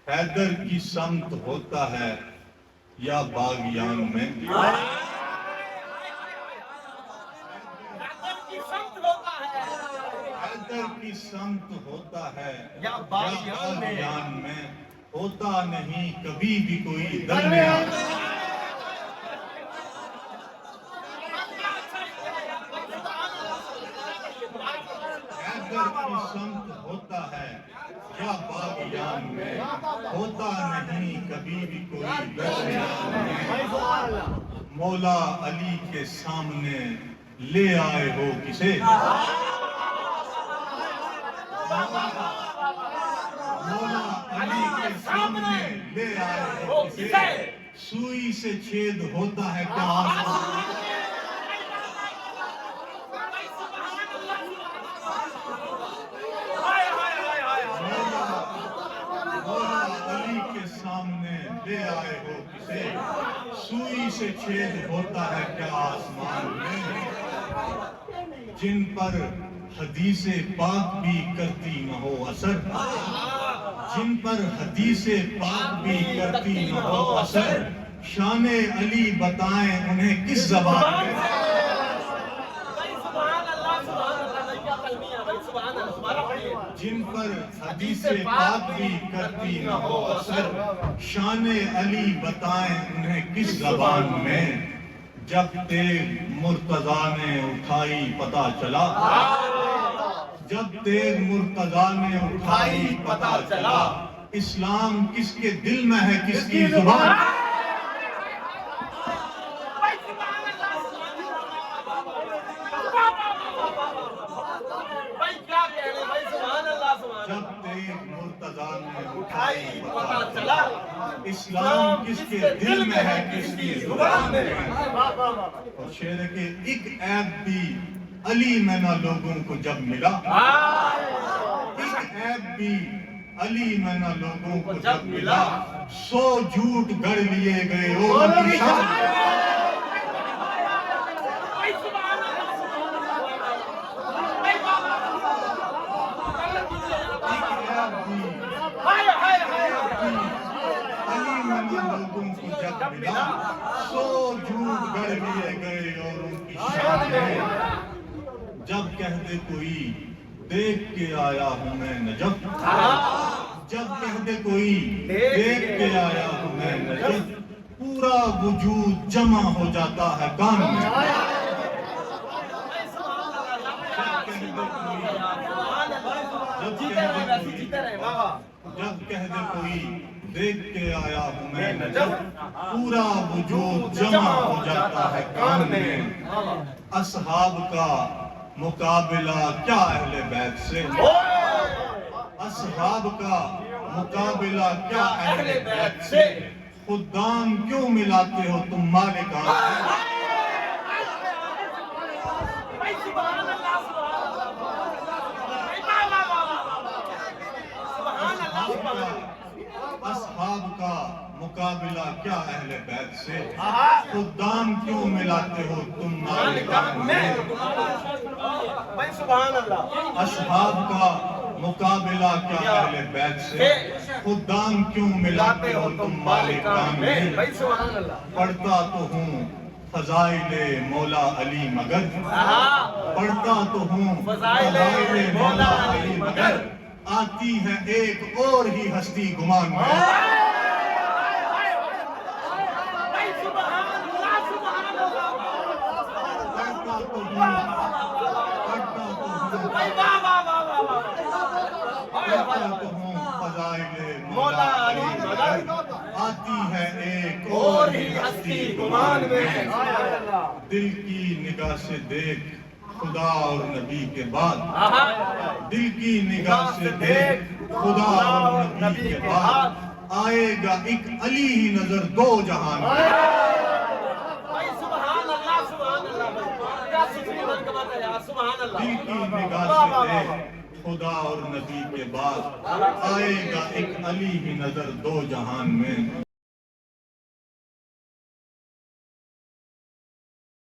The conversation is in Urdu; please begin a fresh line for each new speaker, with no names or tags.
حیدر کی سمت ہوتا ہے یا باغیان میں؟ حیدر کی سمت ہوتا ہے یا باغیان میں؟ ہوتا نہیں کبھی بھی کوئی درمیان۔ حیدر کی سمت ہوتا ہے یا باغیان میں؟ ہوتا نہیں کبھی بھی کوئی درمیان میں۔ مولا علی کے سامنے لے آئے ہو کسے؟ مولا علی کے سامنے لے آئے ہو کسے؟ سوئی سے چھید ہوتا ہے کیا آسمان؟ لے آئے ہو کسے؟ سوئی سے چھید ہوتا ہے کیا آسمان میں؟ جن پر حدیث پاک بھی کرتی نہ ہو اثر، جن پر حدیث پاک بھی کرتی نہ ہو اثر، شان علی بتائیں انہیں کس زبان میں؟ جن پر حدیث پاک بھی کرتی نہ ہو اثر، شان علی بتائیں انہیں کس زبان میں؟ جب تیغ مرتضیٰ نے اٹھائی پتہ چلا، جب تیغ مرتضیٰ نے اٹھائی پتہ چلا، اسلام کس کے دل میں ہے کس کی زبان؟ جب تیغ مرتضیٰ نے اٹھائی پتہ چلا، اسلام کس کے دل میں ہے کس کی زبان میں؟ اور شعر ہے کہ ایک عیب بھی علی میں نہ لوگوں کو جب ملا، ایک عیب بھی علی میں نہ لوگوں کو جب ملا، 100 جھوٹ گڑھ لیے گئے اور ان کی شان۔ لوگوں کو جب ملا 100 جھوٹ گڑھ لیے گئے اور ان کی شان ہے۔ جب کہہ دے کوئی دیکھ کے آیا ہوں میں نجف، جب کہہ دے کوئی دیکھ کے آیا ہوں میں نجف، پورا وجود جمع ہو جاتا ہے کان میں۔ جب کہہ دے کوئی دیکھ کے آیا ہوں میں نجف، پورا وجود جمع ہو جاتا ہے کان میں۔ اصحاب کا مقابلہ کیا اہل بیت سے؟ اصحاب کا مقابلہ کیا اہل بیت سے؟ خدام کیوں ملاتے ہو تم مالکان سے؟ اصحاب کا مقابلہ کیا اہل بیت سے؟ خدام کیوں ملاتے ہو تم مالکان میں؟ اصحاب کا مقابلہ کیا اہل بیت سے؟ خدام کیوں ملاتے ہو تم مالکان میں؟ پڑھتا تو ہوں فضائل مولا علی مگر، پڑھتا تو ہوں فضائل مولا علی مگر، آتی ہے ایک اور ہی ہستی گمان میں۔ مولا علی مگر، آتی ہے ایک اور ہی ہستی گمان میں۔ دل کی نگاہ سے دیکھ خدا اور نبی کے بعد، دل کی نگاہ سے دیکھ خدا اور نبی کے بعد، آئے گا ایک علی ہی نظر دو جہان میں۔ دل کی نگاہ سے دیکھ خدا اور نبی کے بعد، آئے گا ایک علی ہی نظر دو جہان میں۔